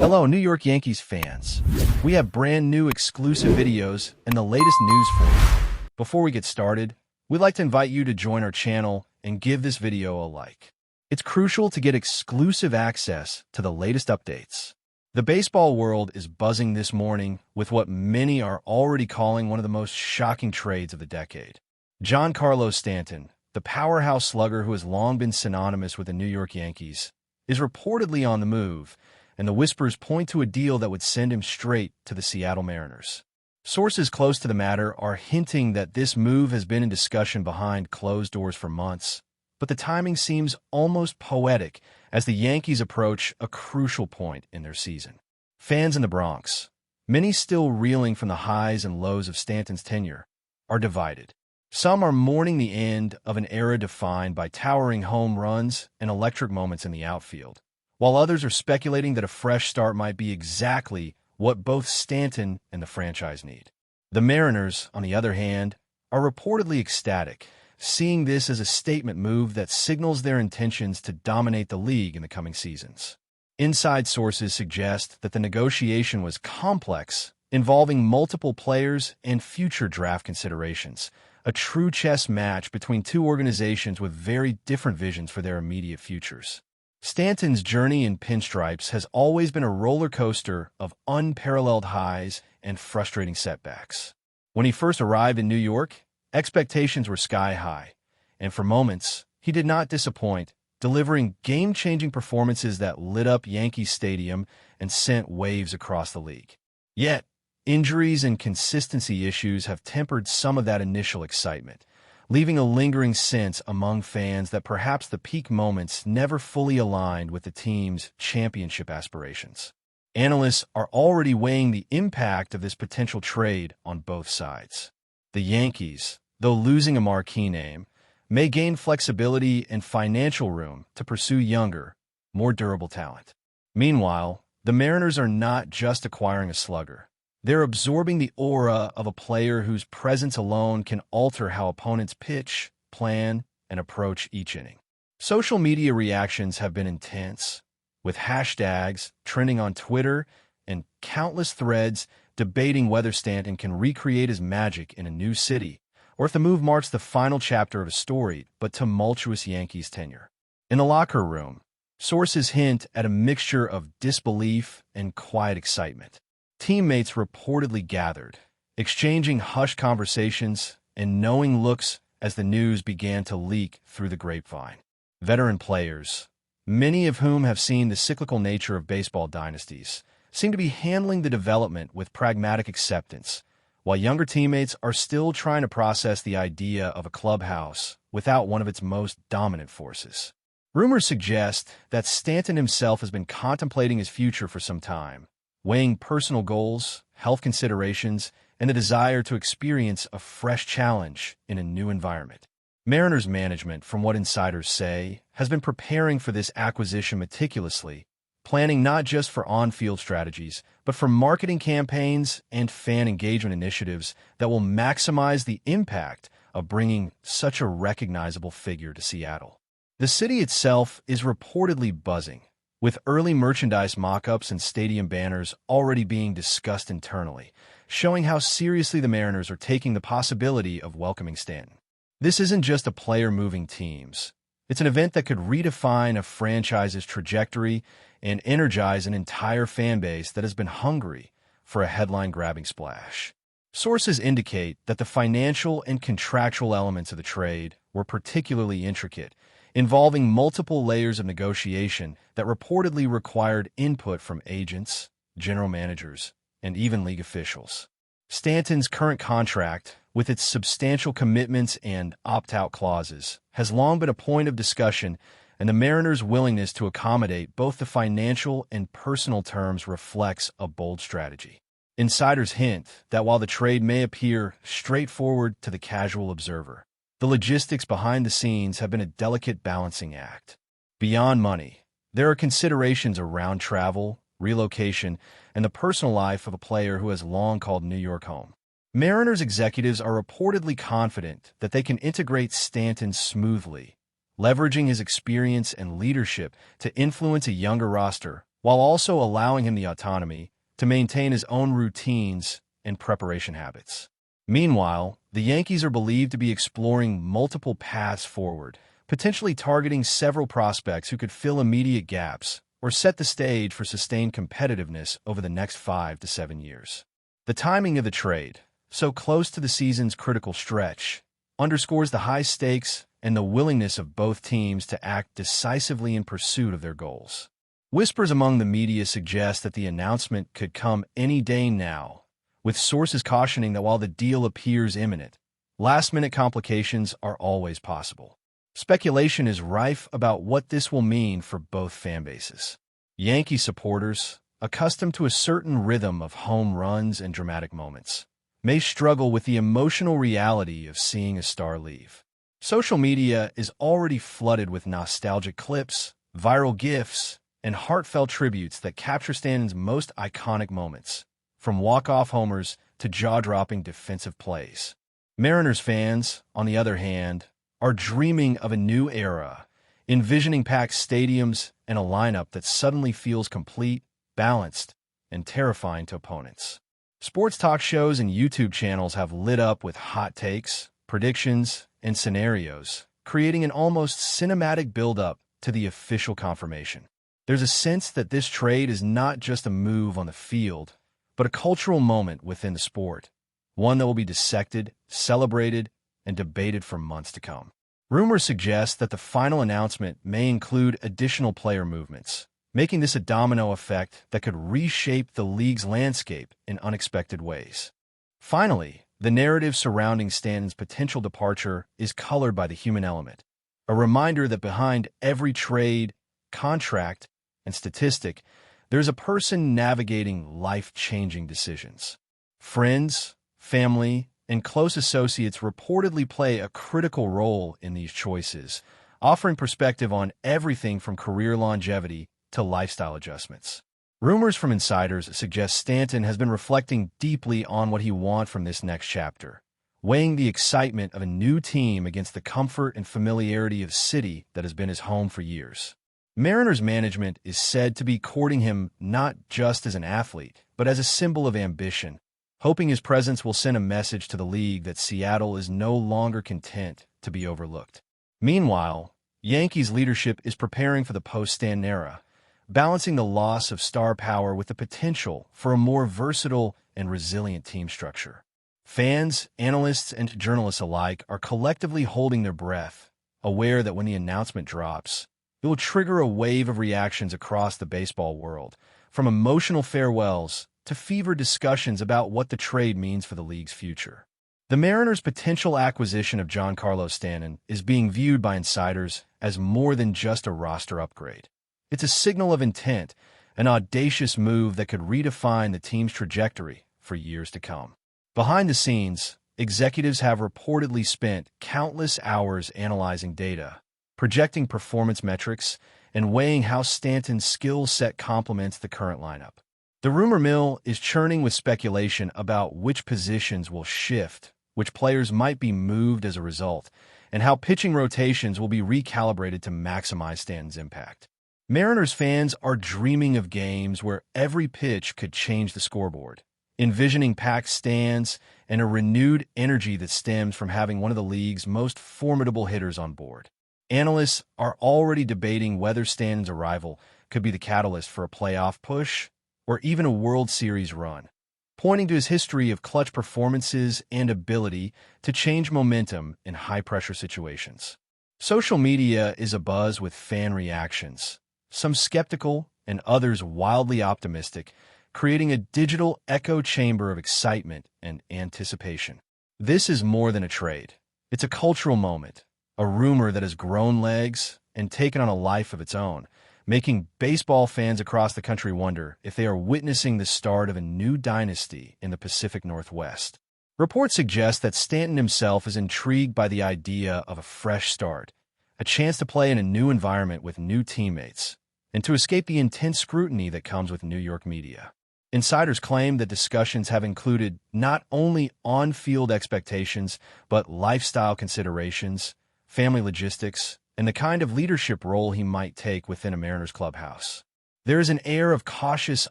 Hello, New York Yankees fans. We have brand new exclusive videos and the latest news for you. Before we get started, we'd like to invite you to join our channel and give this video a like. It's crucial to get exclusive access to the latest updates. The baseball world is buzzing this morning with what many are already calling one of the most shocking trades of the decade. Giancarlo Stanton, the powerhouse slugger who has long been synonymous with the New York Yankees, is reportedly on the move, and the whispers point to a deal that would send him straight to the Seattle Mariners. Sources close to the matter are hinting that this move has been in discussion behind closed doors for months, but the timing seems almost poetic as the Yankees approach a crucial point in their season. Fans in the Bronx, many still reeling from the highs and lows of Stanton's tenure, are divided. Some are mourning the end of an era defined by towering home runs and electric moments in the outfield, while others are speculating that a fresh start might be exactly what both Stanton and the franchise need. The Mariners, on the other hand, are reportedly ecstatic, seeing this as a statement move that signals their intentions to dominate the league in the coming seasons. Inside sources suggest that the negotiation was complex, involving multiple players and future draft considerations, a true chess match between two organizations with very different visions for their immediate futures. Stanton's journey in pinstripes has always been a roller coaster of unparalleled highs and frustrating setbacks. When he first arrived in New York, expectations were sky high, and for moments, he did not disappoint, delivering game-changing performances that lit up Yankee Stadium and sent waves across the league. Yet, injuries and consistency issues have tempered some of that initial excitement, leaving a lingering sense among fans that perhaps the peak moments never fully aligned with the team's championship aspirations. Analysts are already weighing the impact of this potential trade on both sides. The Yankees, though losing a marquee name, may gain flexibility and financial room to pursue younger, more durable talent. Meanwhile, the Mariners are not just acquiring a slugger. They're absorbing the aura of a player whose presence alone can alter how opponents pitch, plan, and approach each inning. Social media reactions have been intense, with hashtags trending on Twitter and countless threads debating whether Stanton can recreate his magic in a new city, or if the move marks the final chapter of a storied but tumultuous Yankees tenure. In the locker room, sources hint at a mixture of disbelief and quiet excitement. Teammates reportedly gathered, exchanging hushed conversations and knowing looks as the news began to leak through the grapevine. Veteran players, many of whom have seen the cyclical nature of baseball dynasties, seem to be handling the development with pragmatic acceptance, while younger teammates are still trying to process the idea of a clubhouse without one of its most dominant forces. Rumors suggest that Stanton himself has been contemplating his future for some time, weighing personal goals, health considerations, and the desire to experience a fresh challenge in a new environment. Mariners management, from what insiders say, has been preparing for this acquisition meticulously, planning not just for on-field strategies, but for marketing campaigns and fan engagement initiatives that will maximize the impact of bringing such a recognizable figure to Seattle. The city itself is reportedly buzzing, with early merchandise mock-ups and stadium banners already being discussed internally, showing how seriously the Mariners are taking the possibility of welcoming Stanton. This isn't just a player moving teams. It's an event that could redefine a franchise's trajectory and energize an entire fan base that has been hungry for a headline-grabbing splash. Sources indicate that the financial and contractual elements of the trade were particularly intricate, involving multiple layers of negotiation that reportedly required input from agents, general managers, and even league officials. Stanton's current contract, with its substantial commitments and opt-out clauses, has long been a point of discussion, and the Mariners' willingness to accommodate both the financial and personal terms reflects a bold strategy. Insiders hint that while the trade may appear straightforward to the casual observer, the logistics behind the scenes have been a delicate balancing act. Beyond money, there are considerations around travel, relocation, and the personal life of a player who has long called New York home. Mariners executives are reportedly confident that they can integrate Stanton smoothly, leveraging his experience and leadership to influence a younger roster while also allowing him the autonomy to maintain his own routines and preparation habits. Meanwhile, the Yankees are believed to be exploring multiple paths forward, potentially targeting several prospects who could fill immediate gaps or set the stage for sustained competitiveness over the next 5 to 7 years. The timing of the trade, so close to the season's critical stretch, underscores the high stakes and the willingness of both teams to act decisively in pursuit of their goals. Whispers among the media suggest that the announcement could come any day now, with sources cautioning that while the deal appears imminent, last-minute complications are always possible. Speculation is rife about what this will mean for both fan bases. Yankee supporters, accustomed to a certain rhythm of home runs and dramatic moments, may struggle with the emotional reality of seeing a star leave. Social media is already flooded with nostalgic clips, viral GIFs, and heartfelt tributes that capture Stanton's most iconic moments, from walk-off homers to jaw-dropping defensive plays. Mariners fans, on the other hand, are dreaming of a new era, envisioning packed stadiums and a lineup that suddenly feels complete, balanced, and terrifying to opponents. Sports talk shows and YouTube channels have lit up with hot takes, predictions, and scenarios, creating an almost cinematic build-up to the official confirmation. There's a sense that this trade is not just a move on the field, but a cultural moment within the sport, one that will be dissected, celebrated, and debated for months to come. Rumors suggest that the final announcement may include additional player movements, making this a domino effect that could reshape the league's landscape in unexpected ways. Finally, the narrative surrounding Stanton's potential departure is colored by the human element, a reminder that behind every trade, contract, and statistic, there's a person navigating life-changing decisions. Friends, family, and close associates reportedly play a critical role in these choices, offering perspective on everything from career longevity to lifestyle adjustments. Rumors from insiders suggest Stanton has been reflecting deeply on what he wants from this next chapter, weighing the excitement of a new team against the comfort and familiarity of the city that has been his home for years. Mariners management is said to be courting him not just as an athlete, but as a symbol of ambition, hoping his presence will send a message to the league that Seattle is no longer content to be overlooked. Meanwhile, Yankees leadership is preparing for the post-Stanton era, balancing the loss of star power with the potential for a more versatile and resilient team structure. Fans, analysts, and journalists alike are collectively holding their breath, aware that when the announcement drops, it will trigger a wave of reactions across the baseball world, from emotional farewells to fevered discussions about what the trade means for the league's future. The Mariners' potential acquisition of Giancarlo Stanton is being viewed by insiders as more than just a roster upgrade. It's a signal of intent, an audacious move that could redefine the team's trajectory for years to come. Behind the scenes, executives have reportedly spent countless hours analyzing data, projecting performance metrics, and weighing how Stanton's skill set complements the current lineup. The rumor mill is churning with speculation about which positions will shift, which players might be moved as a result, and how pitching rotations will be recalibrated to maximize Stanton's impact. Mariners fans are dreaming of games where every pitch could change the scoreboard, envisioning packed stands and a renewed energy that stems from having one of the league's most formidable hitters on board. Analysts are already debating whether Stanton's arrival could be the catalyst for a playoff push or even a World Series run, pointing to his history of clutch performances and ability to change momentum in high-pressure situations. Social media is abuzz with fan reactions, some skeptical and others wildly optimistic, creating a digital echo chamber of excitement and anticipation. This is more than a trade. It's a cultural moment, a rumor that has grown legs and taken on a life of its own, making baseball fans across the country wonder if they are witnessing the start of a new dynasty in the Pacific Northwest. Reports suggest that Stanton himself is intrigued by the idea of a fresh start, a chance to play in a new environment with new teammates, and to escape the intense scrutiny that comes with New York media. Insiders claim that discussions have included not only on-field expectations, but lifestyle considerations, family logistics, and the kind of leadership role he might take within a Mariners clubhouse. There is an air of cautious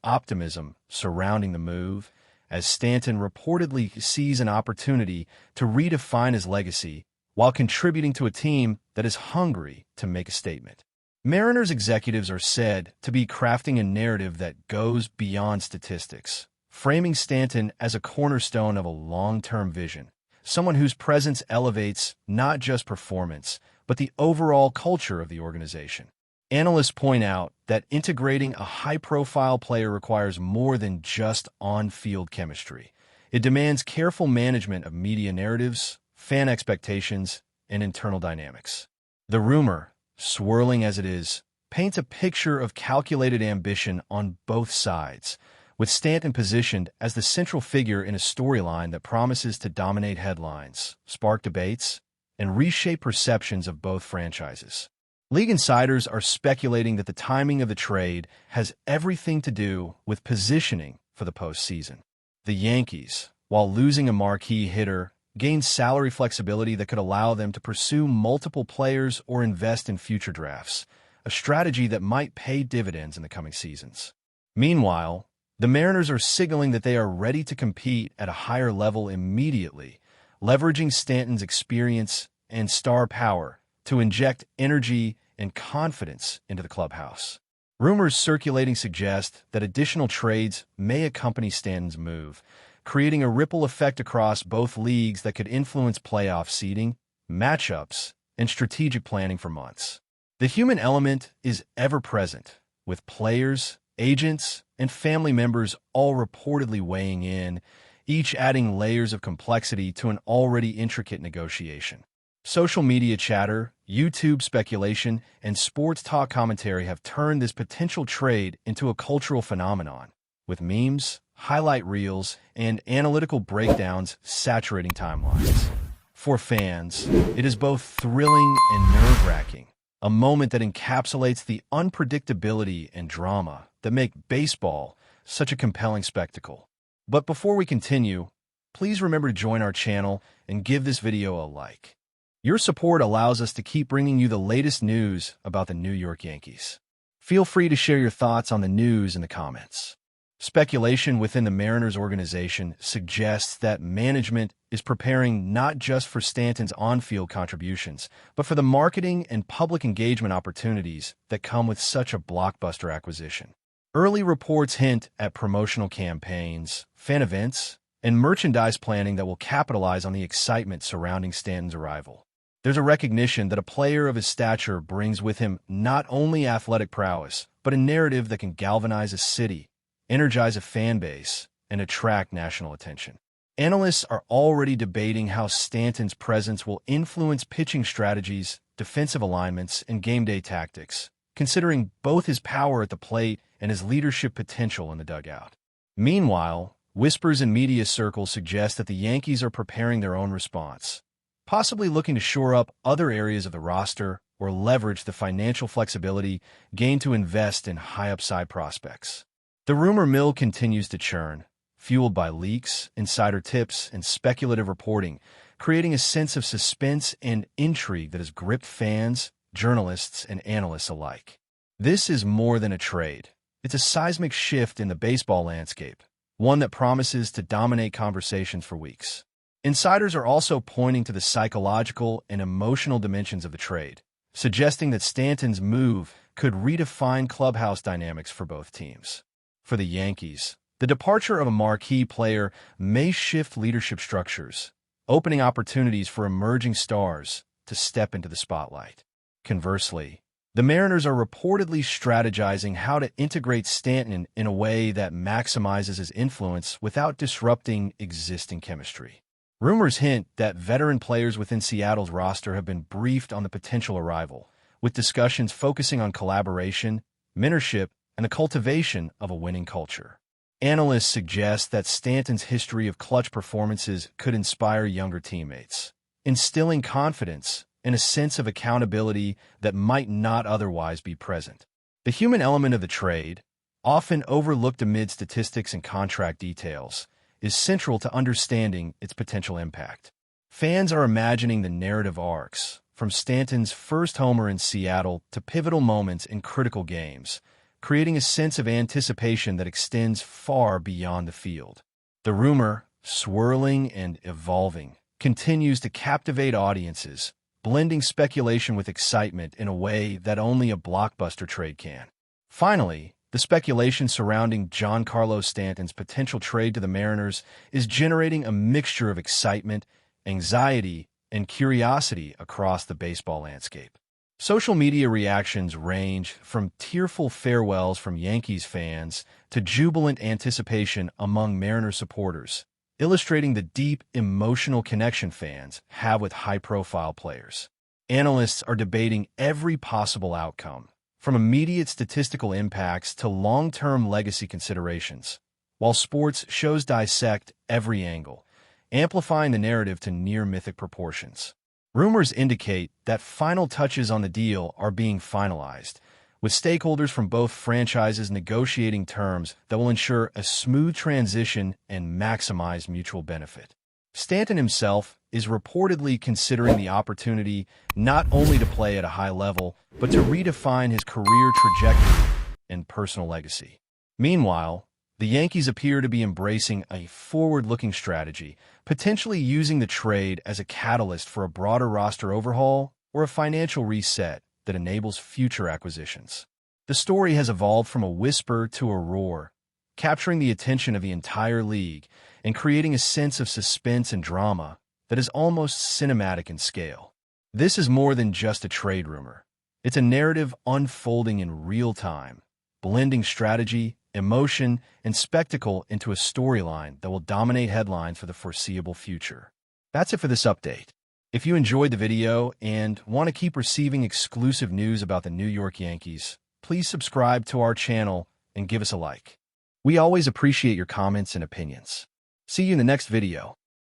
optimism surrounding the move, as Stanton reportedly sees an opportunity to redefine his legacy while contributing to a team that is hungry to make a statement. Mariners executives are said to be crafting a narrative that goes beyond statistics, framing Stanton as a cornerstone of a long-term vision, someone whose presence elevates not just performance, but the overall culture of the organization. Analysts point out that integrating a high-profile player requires more than just on-field chemistry. It demands careful management of media narratives, fan expectations, and internal dynamics. The rumor, swirling as it is, paints a picture of calculated ambition on both sides, with Stanton positioned as the central figure in a storyline that promises to dominate headlines, spark debates, and reshape perceptions of both franchises. League insiders are speculating that the timing of the trade has everything to do with positioning for the postseason. The Yankees, while losing a marquee hitter, gained salary flexibility that could allow them to pursue multiple players or invest in future drafts, a strategy that might pay dividends in the coming seasons. Meanwhile, the Mariners are signaling that they are ready to compete at a higher level immediately, leveraging Stanton's experience and star power to inject energy and confidence into the clubhouse. Rumors circulating suggest that additional trades may accompany Stanton's move, creating a ripple effect across both leagues that could influence playoff seeding, matchups, and strategic planning for months. The human element is ever present, with players, agents, and family members all reportedly weighing in, each adding layers of complexity to an already intricate negotiation. Social media chatter, YouTube speculation, and sports talk commentary have turned this potential trade into a cultural phenomenon, with memes, highlight reels, and analytical breakdowns saturating timelines. For fans, it is both thrilling and nerve-wracking, a moment that encapsulates the unpredictability and drama that make baseball such a compelling spectacle. But before we continue, please remember to join our channel and give this video a like. Your support allows us to keep bringing you the latest news about the New York Yankees. Feel free to share your thoughts on the news in the comments. Speculation within the Mariners organization suggests that management is preparing not just for Stanton's on-field contributions, but for the marketing and public engagement opportunities that come with such a blockbuster acquisition. Early reports hint at promotional campaigns, fan events, and merchandise planning that will capitalize on the excitement surrounding Stanton's arrival. There's a recognition that a player of his stature brings with him not only athletic prowess, but a narrative that can galvanize a city, energize a fan base, and attract national attention. Analysts are already debating how Stanton's presence will influence pitching strategies, defensive alignments, and game day tactics, considering both his power at the plate and his leadership potential in the dugout. Meanwhile, whispers in media circles suggest that the Yankees are preparing their own response, possibly looking to shore up other areas of the roster or leverage the financial flexibility gained to invest in high-upside prospects. The rumor mill continues to churn, fueled by leaks, insider tips, and speculative reporting, creating a sense of suspense and intrigue that has gripped fans, journalists, and analysts alike. This is more than a trade. It's a seismic shift in the baseball landscape, one that promises to dominate conversations for weeks. Insiders are also pointing to the psychological and emotional dimensions of the trade, suggesting that Stanton's move could redefine clubhouse dynamics for both teams. For the Yankees, the departure of a marquee player may shift leadership structures, opening opportunities for emerging stars to step into the spotlight. Conversely, the Mariners are reportedly strategizing how to integrate Stanton in a way that maximizes his influence without disrupting existing chemistry. Rumors hint that veteran players within Seattle's roster have been briefed on the potential arrival, with discussions focusing on collaboration, mentorship, and the cultivation of a winning culture. Analysts suggest that Stanton's history of clutch performances could inspire younger teammates, instilling confidence and a sense of accountability that might not otherwise be present. The human element of the trade, often overlooked amid statistics and contract details, is central to understanding its potential impact. Fans are imagining the narrative arcs, from Stanton's first homer in Seattle to pivotal moments in critical games, creating a sense of anticipation that extends far beyond the field. The rumor, swirling and evolving, continues to captivate audiences, blending speculation with excitement in a way that only a blockbuster trade can. Finally, the speculation surrounding Giancarlo Stanton's potential trade to the Mariners is generating a mixture of excitement, anxiety, and curiosity across the baseball landscape. Social media reactions range from tearful farewells from Yankees fans to jubilant anticipation among Mariners supporters, illustrating the deep emotional connection fans have with high-profile players. Analysts are debating every possible outcome, from immediate statistical impacts to long-term legacy considerations, while sports shows dissect every angle, amplifying the narrative to near-mythic proportions. Rumors indicate that final touches on the deal are being finalized, with stakeholders from both franchises negotiating terms that will ensure a smooth transition and maximize mutual benefit. Stanton himself is reportedly considering the opportunity not only to play at a high level, but to redefine his career trajectory and personal legacy. Meanwhile, the Yankees appear to be embracing a forward-looking strategy, potentially using the trade as a catalyst for a broader roster overhaul or a financial reset that enables future acquisitions. The story has evolved from a whisper to a roar, capturing the attention of the entire league and creating a sense of suspense and drama that is almost cinematic in scale. This is more than just a trade rumor. It's a narrative unfolding in real time, blending strategy, emotion, and spectacle into a storyline that will dominate headlines for the foreseeable future. That's it for this update. If you enjoyed the video and want to keep receiving exclusive news about the New York Yankees, please subscribe to our channel and give us a like. We always appreciate your comments and opinions. See you in the next video.